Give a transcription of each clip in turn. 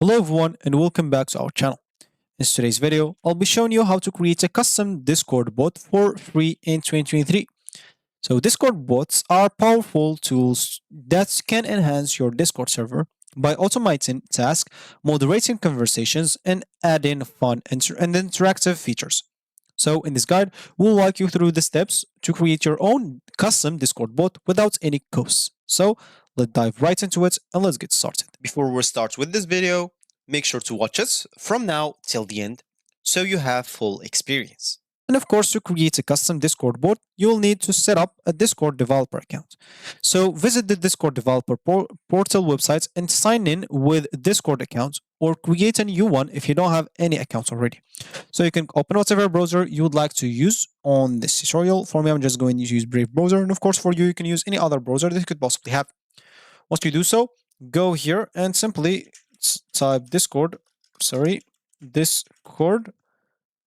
Hello everyone and welcome back to our channel. In today's video, I'll be showing you how to create a custom Discord bot for free in 2023. So Discord bots are powerful tools that can enhance your Discord server by automating tasks, moderating conversations, and adding fun and interactive features. So in this guide, we'll walk you through the steps to create your own custom Discord bot without any costs. So let's dive right into it and let's get started. Before we start with this video, make sure to watch us from now till the end so you have full experience. And of course, to create a custom Discord bot, you'll need to set up a Discord developer account. So visit the Discord developer portal website and sign in with a Discord account or create a new one if you don't have any accounts already. So you can open whatever browser you would like to use on this tutorial. For me, I'm just going to use Brave browser. And of course, for you, you can use any other browser that you could possibly have. Once you do so, go here and simply type Discord,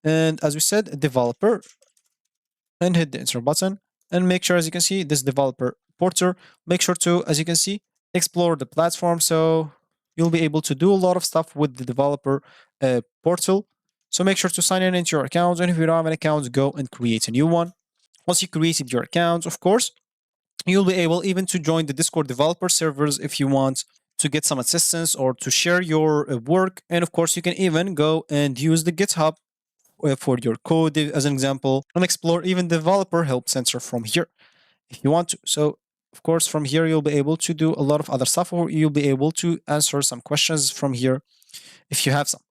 and as we said, developer, and hit the enter button. And make sure, as you can see, this developer portal, make sure to, as you can see, explore the platform. So you'll be able to do a lot of stuff with the developer portal. So make sure to sign in into your account. And if you don't have an account, go and create a new one. Once you created your account, of course, you'll be able even to join the Discord developer servers if you want to get some assistance or to share your work. And of course, you can even go and use the GitHub for your code as an example and explore even developer help center from here if you want to. So of course, from here, you'll be able to do a lot of other stuff, or you'll be able to answer some questions from here if you have some.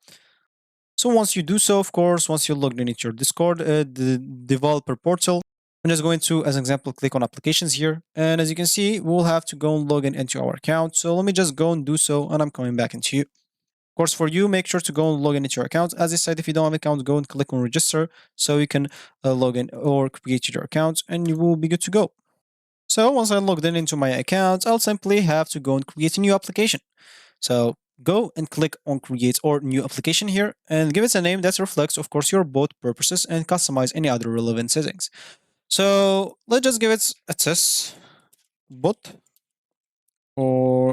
So once you do so, of course, once you're logged in into your Discord, the developer portal, I'm just going to, as an example, click on applications here. And as you can see, we'll have to go and log in into our account. So let me just go and do so, and I'm coming back into you. Of course, for you, make sure to go and log in into your account. As I said, if you don't have an account, go and click on register so you can log in or create your account, and you will be good to go. So once I logged in into my account, I'll simply have to go and create a new application. So go and click on create or new application here and give it a name that reflects, of course, your bot purposes and customize any other relevant settings. So let's just give it a test bot.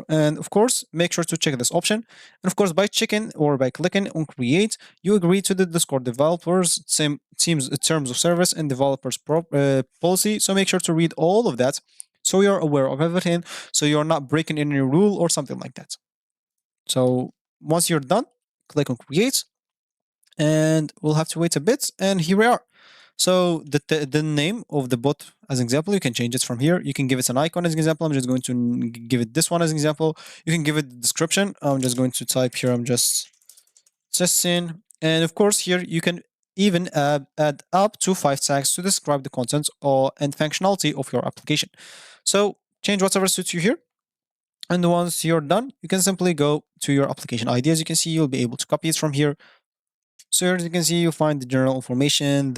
And of course, make sure to check this option. And of course, by checking or by clicking on create, you agree to the Discord developers teams terms of service and developers policy. So make sure to read all of that so you're aware of everything, so you're not breaking any rule or something like that. So once you're done, click on create, and we'll have to wait a bit. And here we are. So the name of the bot, as an example, you can change it from here. You can give it an icon as an example. I'm just going to give it this one as an example. You can give it the description. I'm just going to type here, I'm just testing. And of course, here you can even add up to 5 tags to describe the content and functionality of your application. So change whatever suits you here. And once you're done, you can simply go to your application ID. As you can see, you'll be able to copy it from here. So here, as you can see, you find the general information,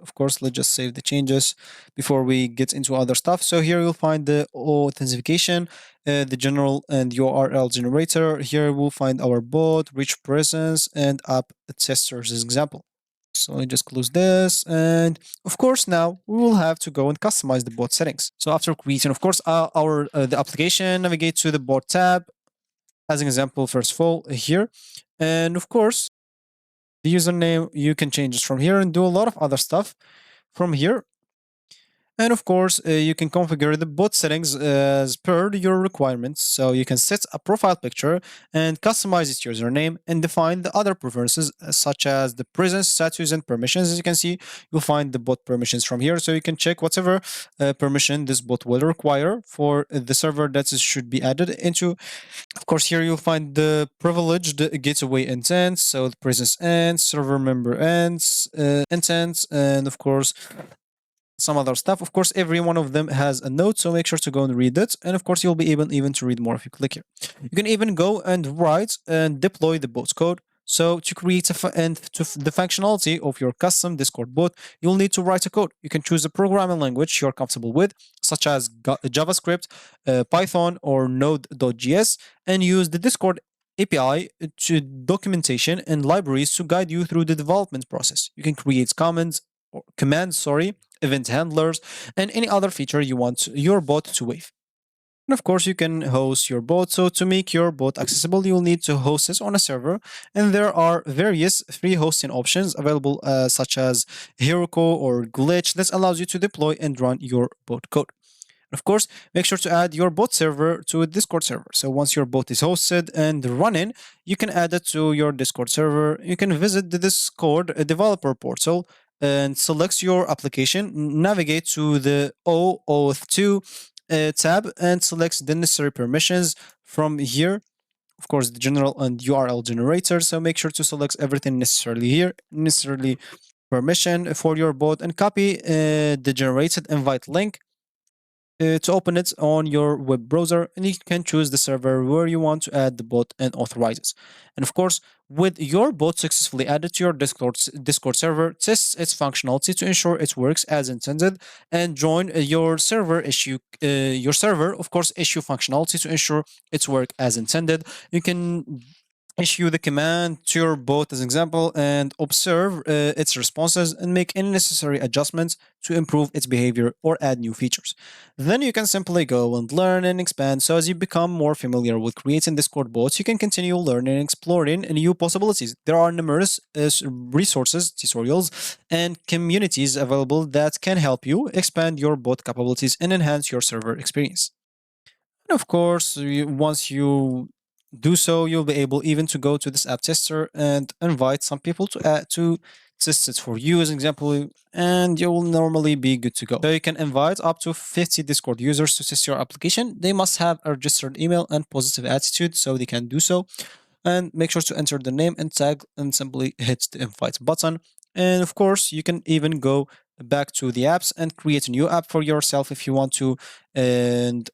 of course, let's just save the changes before we get into other stuff. So here you'll find the authentication, the general and URL generator. Here we'll find our bot, rich presence, and app testers as example. So I just close this. And of course, now we will have to go and customize the bot settings. So after creating, of course, the application, navigate to the bot tab as an example, first of all, here. And of course, the username, you can change it from here and do a lot of other stuff from here. And of course, you can configure the bot settings as per your requirements. So you can set a profile picture and customize its username and define the other preferences such as the presence, status, and permissions. As you can see, you'll find the bot permissions from here. So you can check whatever permission this bot will require for the server that should be added into. Of course, here you'll find the privileged gateway intent, so the presence ends, server member ends, intent, and of course, some other stuff. Of course, every one of them has a note, so make sure to go and read it. And of course, you'll be able even to read more if you click here. You can even go and write and deploy the bot's code. So to create the functionality of your custom Discord bot, you'll need to write a code. You can choose a programming language you're comfortable with, such as JavaScript, Python, or Node.js, and use the Discord API to documentation and libraries to guide you through the development process. You can create commands, event handlers, and any other feature you want your bot to wave. And of course, you can host your bot. So to make your bot accessible, you'll need to host it on a server. And there are various free hosting options available, such as Heroku or Glitch. This allows you to deploy and run your bot code. Of course, make sure to add your bot server to a Discord server. So once your bot is hosted and running, you can add it to your Discord server. You can visit the Discord developer portal and select your application, navigate to the OAuth 2 tab and select the necessary permissions from here. Of course, the general and URL generator. So make sure to select everything necessarily here, necessarily permission for your bot, and copy the generated invite link to open it on your web browser, and you can choose the server where you want to add the bot and authorize it. And of course, with your bot successfully added to your Discord server, test its functionality to ensure it works as intended, and join your server, of course, issue functionality to ensure its work as intended. You can issue the command to your bot as an example and observe its responses and make any necessary adjustments to improve its behavior or add new features. Then you can simply go and learn and expand. So as you become more familiar with creating Discord bots, you can continue learning and exploring new possibilities. There are numerous resources, tutorials, and communities available that can help you expand your bot capabilities and enhance your server experience. And of course, once you do so, you'll be able even to go to this app tester and invite some people to test it for you as an example, and you will normally be good to go. So you can invite up to 50 Discord users to test your application. They must have a registered email and positive attitude so they can do so. And make sure to enter the name and tag and simply hit the invite button. And of course, you can even go back to the apps and create a new app for yourself if you want to. And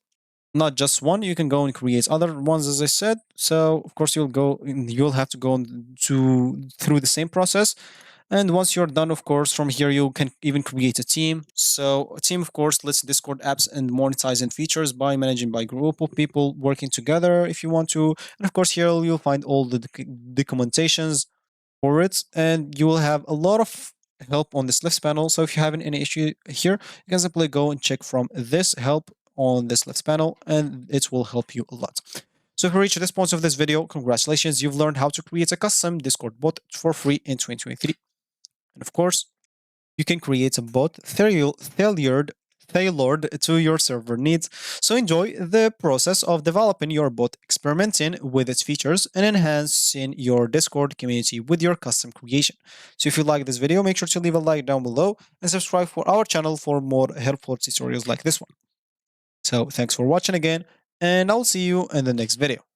not just one, you can go and create other ones, as I said. So of course you'll have to go through the same process. And once you're done, of course, from here you can even create a team. So a team, of course, lets Discord apps and monetizing features by managing by group of people working together if you want to. And of course, here you'll find all the documentations for it, and you will have a lot of help on this left panel. So if you're having any issue here, you can simply go and check from this help on this left panel, and it will help you a lot. So if you reach this point of this video, congratulations, you've learned how to create a custom Discord bot for free in 2023. And of course, you can create a bot tailored to your server needs. So enjoy the process of developing your bot, experimenting with its features, and enhancing your Discord community with your custom creation. So if you like this video, make sure to leave a like down below and subscribe for our channel for more helpful tutorials like this one. So thanks for watching again, and I'll see you in the next video.